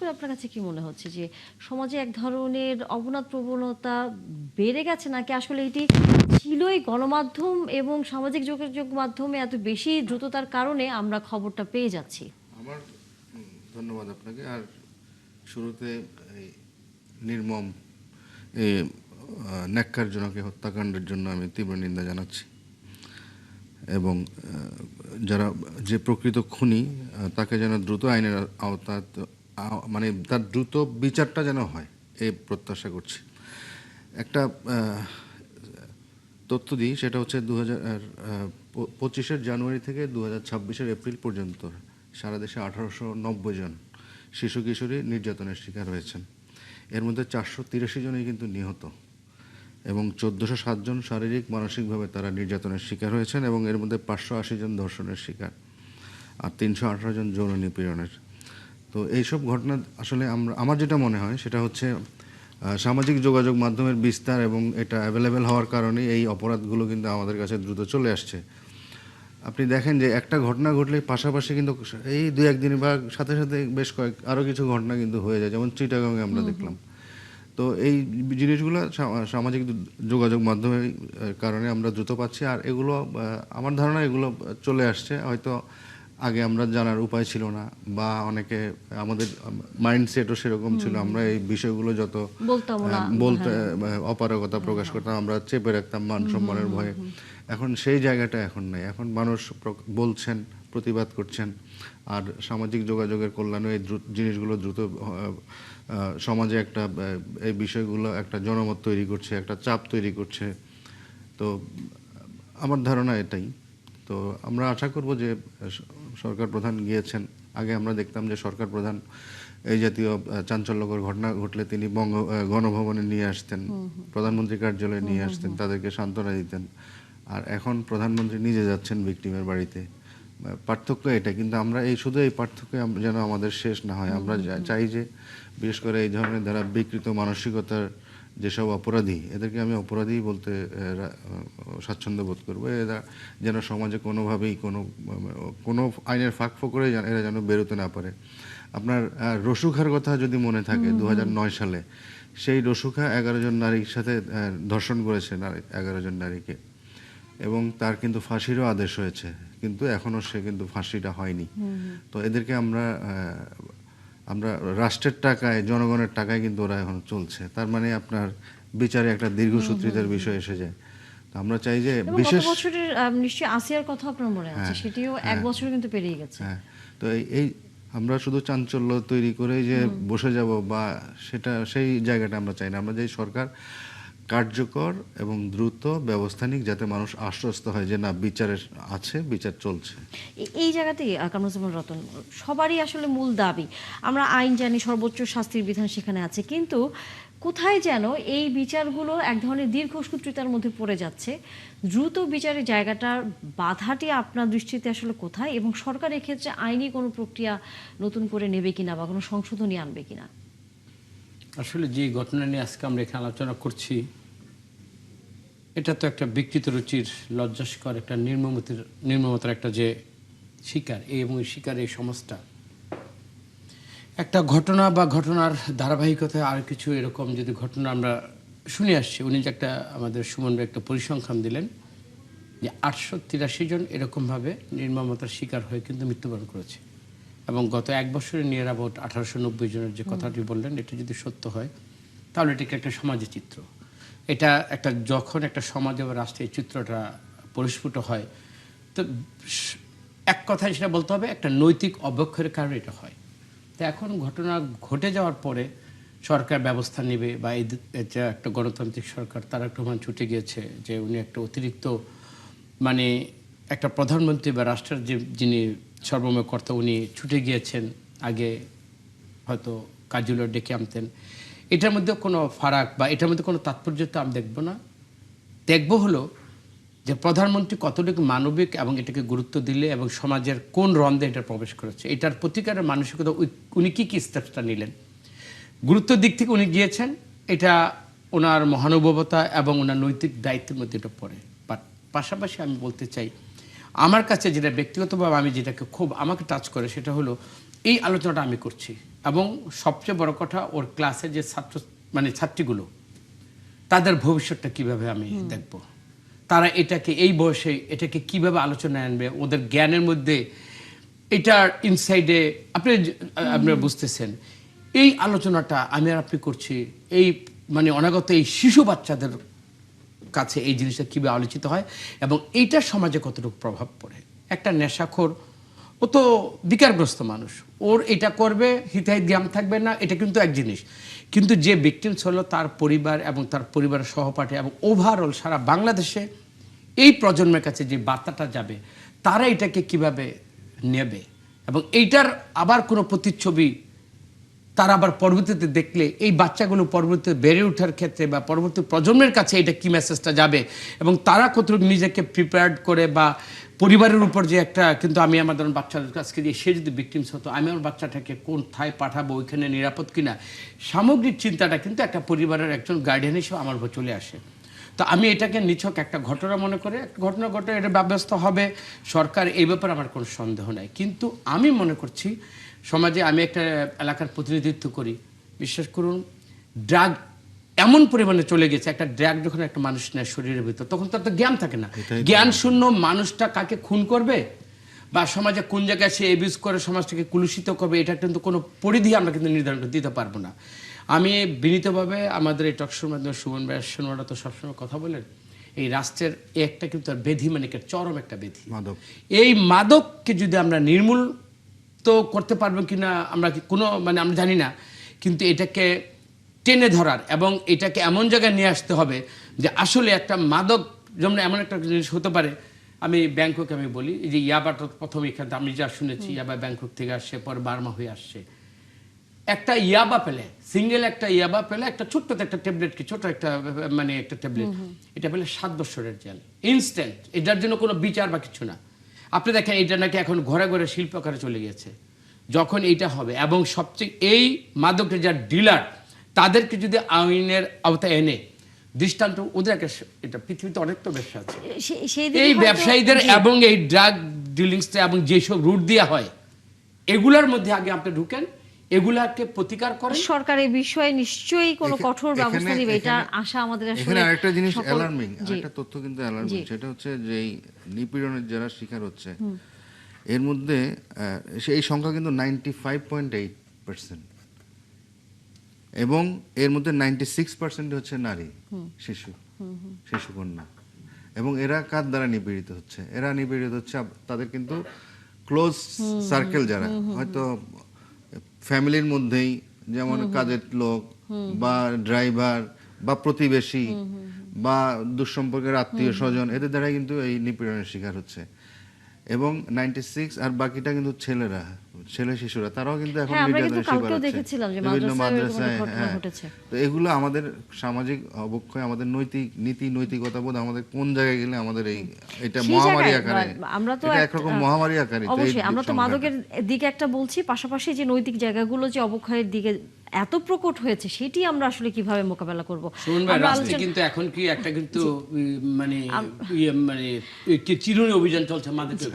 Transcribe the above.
করে আপনার কাছে কি মনে হচ্ছে যে সমাজে এক ধরনের অবনাদ প্রবণতা বেড়ে গেছে, নাকি আসলে এটি ছিলই গণমাধ্যম এবং সামাজিক যোগাযোগ মাধ্যমে এত বেশি দ্রুততার কারণে আমরা খবরটা পেয়ে যাচ্ছি? আমার ধন্যবাদ আপনাকে। আর শুরুতে এই নির্মম এই ন্যাক্কারজনক এই হত্যাকাণ্ডের জন্য আমি তীব্র নিন্দা জানাচ্ছি, এবং যারা যে প্রকৃত খুনি তাকে যেন দ্রুত আইনের আওতা, মানে তার দ্রুত বিচারটা যেন হয়, এই প্রত্যাশা করছি। একটা তথ্য দিই, সেটা হচ্ছে 2025 জানুয়ারি থেকে 2026 এপ্রিল পর্যন্ত সারা দেশে 1890 জন শিশু কিশোরী নির্যাতনের শিকার হয়েছেন। এর মধ্যে 483 জনই কিন্তু নিহত, এবং 1407 জন শারীরিক মানসিকভাবে তারা নির্যাতনের শিকার হয়েছেন, এবং এর মধ্যে 580 জন ধর্ষণের শিকার আর 318 জন যৌন নিপীড়নের। তো এইসব ঘটনা আসলে আমার যেটা মনে হয় সেটা হচ্ছে সামাজিক যোগাযোগ মাধ্যমের বিস্তার এবং এটা অ্যাভেলেবেল হওয়ার কারণে এই অপরাধগুলো কিন্তু আমাদের কাছে দ্রুত চলে আসছে। আপনি দেখেন যে একটা ঘটনা ঘটলে পাশাপাশি কিন্তু এই দু একদিন বা সাথে সাথে বেশ আরও কিছু ঘটনা কিন্তু হয়ে যায়, যেমন চিটাগাংয়ে আমরা দেখলাম। তো এই জিনিসগুলো সামাজিক যোগাযোগ মাধ্যমের কারণে আমরা দ্রুত পাচ্ছি, আর এগুলো আমার ধারণা এগুলো চলে আসছে হয়তো আগে আমরা জানার উপায় ছিল না, বা অনেকে আমাদের মাইন্ডসেটও সেরকম ছিল, আমরা এই বিষয়গুলো যত বলতে অপারগতা প্রকাশ করতাম, আমরা চেপে রাখতাম মান সম্মানের ভয়ে। এখন সেই জায়গাটা এখন নেই, এখন মানুষ বলছেন, প্রতিবাদ করছেন, আর সামাজিক যোগাযোগের কল্যাণে এই জিনিসগুলো দ্রুত সমাজে একটা এই বিষয়গুলো একটা জনমত তৈরি করছে, একটা চাপ তৈরি করছে। তো আমার ধারণা এটাই। তো আমরা আশা করব যে সরকার প্রধান গিয়েছেন, আগে আমরা দেখতাম যে সরকার প্রধান এই জাতীয় চাঞ্চল্যকর ঘটনা ঘটলে তিনি গণভবনে নিয়ে আসতেন, প্রধানমন্ত্রী কার্যালয়ে নিয়ে আসতেন, তাদেরকে সান্ত্বনা দিতেন। আর এখন প্রধানমন্ত্রী নিজে যাচ্ছেন ভিকটিমের বাড়িতে। পার্থক্য এটা, কিন্তু আমরা শুধু এই পার্থক্য যেন আমাদের শেষ না হয়। আমরা চাই যে বিশেষ করে এই ধরনের দ্বারা বিকৃত মানসিকতার যেসব অপরাধী, এদেরকে আমি অপরাধী বলতে স্বাচ্ছন্দ্য বোধ করবো। এরা যেন সমাজে কোনোভাবেই কোনো আইনের ফাঁক ফোকরে এরা যেন বেরোতে না পারে। আপনার রসুখার কথা যদি মনে থাকে, 2009 সালে সেই রসুখা 11 জন নারীর সাথে ধর্ষণ করেছেন 11 জন নারীকে, এবং তার কিন্তু ফাঁসিরও আদেশ হয়েছে, কিন্তু এখনও সে কিন্তু ফাঁসিটা হয়নি। তো এদেরকে আমরা রাষ্ট্রের টাকায়, জনগণের টাকায় কিন্তু ওরা এখন চলছে। তার মানে আপনার বিচারে একটা দীর্ঘসূত্রিতার বিষয় এসে যায়। তো আমরা চাই যে বিশেষ বছরের নিশ্চয়ই আসিয়ার কথা আপনার মনে আছে, সেটিও 1 বছর কিন্তু পেরিয়ে গেছে। হ্যাঁ, তো এই আমরা শুধু চাঞ্চল্য তৈরি করে যে বসে যাব বা সেটা সেই জায়গাটা আমরা চাই না। আমরা চাই সরকার কার্যকর এবং দ্রুত ব্যবস্থা নিক, যাতে মানুষ আশ্বস্ত হয় যে না, বিচারের আছে, বিচার চলছে। এই জায়গাতেই কামরুজ্জামান রতন, সবারই আসলে মূল দাবি, আমরা আইন জানি, সর্বোচ্চ শাস্তির বিধান সেখানে আছে, কিন্তু কোথায় যেন এই বিচারগুলো এক ধরনের দীর্ঘসূত্রিতার মধ্যে পড়ে যাচ্ছে। দ্রুত বিচারের জায়গাটার বাধাটি আপনার দৃষ্টিতে আসলে কোথায়, এবং সরকার এক্ষেত্রে আইনি কোনো প্রক্রিয়া নতুন করে নেবে কিনা বা কোনো সংশোধনী আনবে কিনা? আসলে যে ঘটনা নিয়ে আজকে আমরা এখানে আলোচনা করছি, এটা তো একটা বিকৃত রুচির, লজ্জাস্কর একটা নির্মমতার একটা যে শিকার, এবং এই শিকার এই সমাজটা একটা ঘটনা বা ঘটনার ধারাবাহিকতায় আর কিছু এরকম যদি ঘটনা আমরা শুনে আসছি। উনি যে একটা আমাদের সুমন ভাই একটা পরিসংখ্যান দিলেন যে 883 জন এরকমভাবে নির্মমতার শিকার হয়ে কিন্তু মৃত্যুবরণ করেছে, এবং গত 1 বছরে নিয়ার অ্যাবাউট 1890 জনের যে কথাটি বললেন, এটা যদি সত্য হয় তাহলে এটাকে একটা সমাজের চিত্র। এটা একটা যখন একটা সমাজে বা রাষ্ট্রে এই চিত্রটা পরিস্ফুট হয়, তো এক কথায় সেটা বলতে হবে একটা নৈতিক অবক্ষয়ের কারণে এটা হয়। তো এখন ঘটনা ঘটে যাওয়ার পরে সরকার ব্যবস্থা নেবে, বা এটা একটা গণতান্ত্রিক সরকার, তারেক রহমান ছুটে গিয়েছে যে উনি একটা অতিরিক্ত মানে একটা প্রধানমন্ত্রী বা রাষ্ট্রের যিনি সর্বময় কর্তা, উনি ছুটে গিয়েছেন, আগে হয়তো কার্যালয় ডেকে আনতেন। এটার মধ্যে কোনো ফারাক বা এটার মধ্যে কোনো তাৎপর্য তো আমি দেখব না। দেখব হলো যে প্রধানমন্ত্রী কতটুকু মানবিক এবং এটাকে গুরুত্ব দিলে, এবং সমাজের কোন রন্ধে এটা প্রবেশ করেছে, এটার প্রতিকারের মানসিকতা উনি কী কী স্টেপসটা নিলেন। গুরুত্বের দিক থেকে উনি গিয়েছেন, এটা ওনার মহানুভবতা এবং ওনার নৈতিক দায়িত্বের মধ্যে এটা পড়ে। বাট পাশাপাশি আমি বলতে চাই, আমার কাছে যেটা ব্যক্তিগতভাবে আমি যেটাকে খুব আমাকে টাচ করে, সেটা হলো এই আলোচনাটা আমি করছি, এবং সবচেয়ে বড় কথা ওর ক্লাসে যে ছাত্রীগুলো তাদের ভবিষ্যৎটা কিভাবে আমি দেখব, তারা এটাকে এই বয়সে এটাকে কিভাবে আলোচনায় আনবে, ওদের জ্ঞানের মধ্যে এটার ইনসাইডে আপনারা বুঝতেছেন। এই আলোচনাটা আমি আর আপনি করছি এই অনাগত এই শিশু বাচ্চাদের কাছে এই জিনিসটা কীভাবে আলোচিত হয় এবং এইটার সমাজে কতটুকু প্রভাব পড়ে। একটা নেশাখোর, ও তো বিকারগ্রস্ত মানুষ, ওর এটা করবে হিতাহিত জ্ঞান থাকবে না, এটা কিন্তু এক জিনিস। কিন্তু যে ভিকটিমস হলো তার পরিবার এবং তার পরিবারের সহপাঠী এবং ওভারঅল সারা বাংলাদেশে এই প্রজন্মের কাছে যে বার্তাটা যাবে তারা এটাকে কিভাবে নেবে এবং এইটার আবার কোনো প্রতিচ্ছবি তারা আবার পরবর্তীতে দেখলে এই বাচ্চাগুলো পরবর্তীতে বেড়ে ওঠার ক্ষেত্রে বা পরবর্তী প্রজন্মের কাছে এটা কি মেসেজটা যাবে এবং তারা কতটুকু নিজেকে প্রিপেয়ার্ড করে বা পরিবারের উপর যে একটা, কিন্তু আমি আমার ধরুন বাচ্চাদের কাছকে দিয়ে সে যদি ভিকটিমস হতো, আমি আমার বাচ্চাটাকে কোথায় পাঠাবো, ওইখানে নিরাপদ কিনা, সামগ্রিক চিন্তাটা কিন্তু একটা পরিবারের একজন গার্ডিয়ান হিসেবে আমার উপর চলে আসে। তো আমি এটাকে নিছক একটা ঘটনা মনে করে, একটা ঘটনা ঘটে এটা ব্যবস্থা হবে সরকার, এই ব্যাপারে আমার কোনো সন্দেহ নাই। কিন্তু আমি মনে করছি সমাজে, আমি একটা এলাকার প্রতিনিধিত্ব করি, বিশ্বাস করুন ড্রাগ এমন পরিমাণে চলে গেছে, একটা ড্রাগ যখন একটা মানুষ নেয় শরীরের ভিতর তখন তার তো জ্ঞান থাকে না। জ্ঞান শূন্য মানুষটা কাকে খুন করবে বা সমাজে কোন জায়গায় সে এবিউজ করে সমাজটাকে কুলুষিত করবে, এটা কিন্তু কোনো পরিধি আমরা কিন্তু নির্ধারণ করে দিতে পারবো না। আমি বিনীতভাবে আমাদের এই টকশোর মাধ্যমে সুমন ভাই সোনারা তো সবসময় কথা বলেন, এই রাষ্ট্রের একটা কিন্তু বেধি চরম একটা বেধি মাদক। এই মাদককে যদি আমরা নির্মূল তো করতে পারবো কিনা আমরা কোনো আমরা জানি না, কিন্তু এটাকে টেনে ধরার এবং এটাকে এমন জায়গায় নিয়ে আসতে হবে যে আসলে একটা মাদক যেমন এমন একটা জিনিস হতে পারে। আমি ব্যাংককে আমি বলি, এই যে ইয়াবাটা প্রথম এখানে আমি যা শুনেছি ইয়াবা ব্যাংকক থেকে আসছে, পরে বার্মা হয়ে আসছে। একটা ইয়াবা পেলে, সিঙ্গেল একটা ইয়াবা পেলে, একটা ছোট্ট একটা ট্যাবলেট, কি ছোট একটা একটা ট্যাবলেট, এটা পেলে 7 বছরের জেল ইনস্ট্যান্ট। এটার জন্য কোনো বিচার বা কিছু না। আপনি দেখেন এটা নাকি এখন ঘরে ঘরে শিল্প আকারে চলে গেছে। যখন এইটা হবে এবং সবচেয়ে এই মাদকের যারা ডিলার তাদেরকে যদি আইনের আওতায় এনে দৃষ্টান্ত, ওদের একটা, এটা পৃথিবীতে অনেক তো ব্যবসা আছে এই ব্যবসায়ীদের এবং এই ড্রাগ ডিলিংসটা এবং যেসব রুট দেওয়া হয় এগুলার মধ্যে আগে আপনি ঢুকেন, এগুলাকে প্রতিকার করেন। সরকার এই বিষয়ে নিশ্চয়ই কোনো কঠোর ব্যবস্থা নেবে, এটা আশা আমাদের। আসলে এখানে আরেকটা জিনিস অ্যালার্মিং, একটা তথ্য কিন্তু অ্যালার্মিং, সেটা হচ্ছে যে এই নিপীড়নের যারা শিকার হচ্ছে এর মধ্যে এই সংখ্যা কিন্তু 95.8%, এবং এর মধ্যে 96% হচ্ছে নারী, শিশুকন্যা। এবং এরা কার দ্বারা নিপীড়িত হচ্ছে? এরা নিপীড়িত হচ্ছে তাদের কিন্তু ক্লোজ সার্কেল, যারা হয়তো ফ্যামিলির মধ্যেই, যেমন কাজের লোক বা ড্রাইভার বা প্রতিবেশী বা দুঃসম্পর্কের আত্মীয় স্বজন, এদের দ্বারা কিন্তু এই নিপীড়নের শিকার হচ্ছে। এবং 96, আর বাকিটা কিন্তু ছেলেরা, ছেলে শিশুরা, তারাও কিন্তু এখন নির্যাতনের শিকার হচ্ছে বিভিন্ন মাদ্রাসায়। তো এগুলো আমাদের সামাজিক অবক্ষয়, আমাদের নৈতিকতা বোধ আমাদের কোন জায়গায় গেলে আমাদের এটা মহামারী আকারে, আমরা তো একরকম মহামারী আকারে। অবশ্যই আমরা তো মাদকের দিকে একটা বলছি, পাশাপাশি যে নৈতিক জায়গাগুলো যে অবক্ষয়ের দিকে এত প্রকট হয়েছে সেটি আমরা আসলে কিভাবে মোকাবেলা করব। কিন্তু এখন কি একটা কিন্তু চিরুনি অভিযান চলছে মাদকের।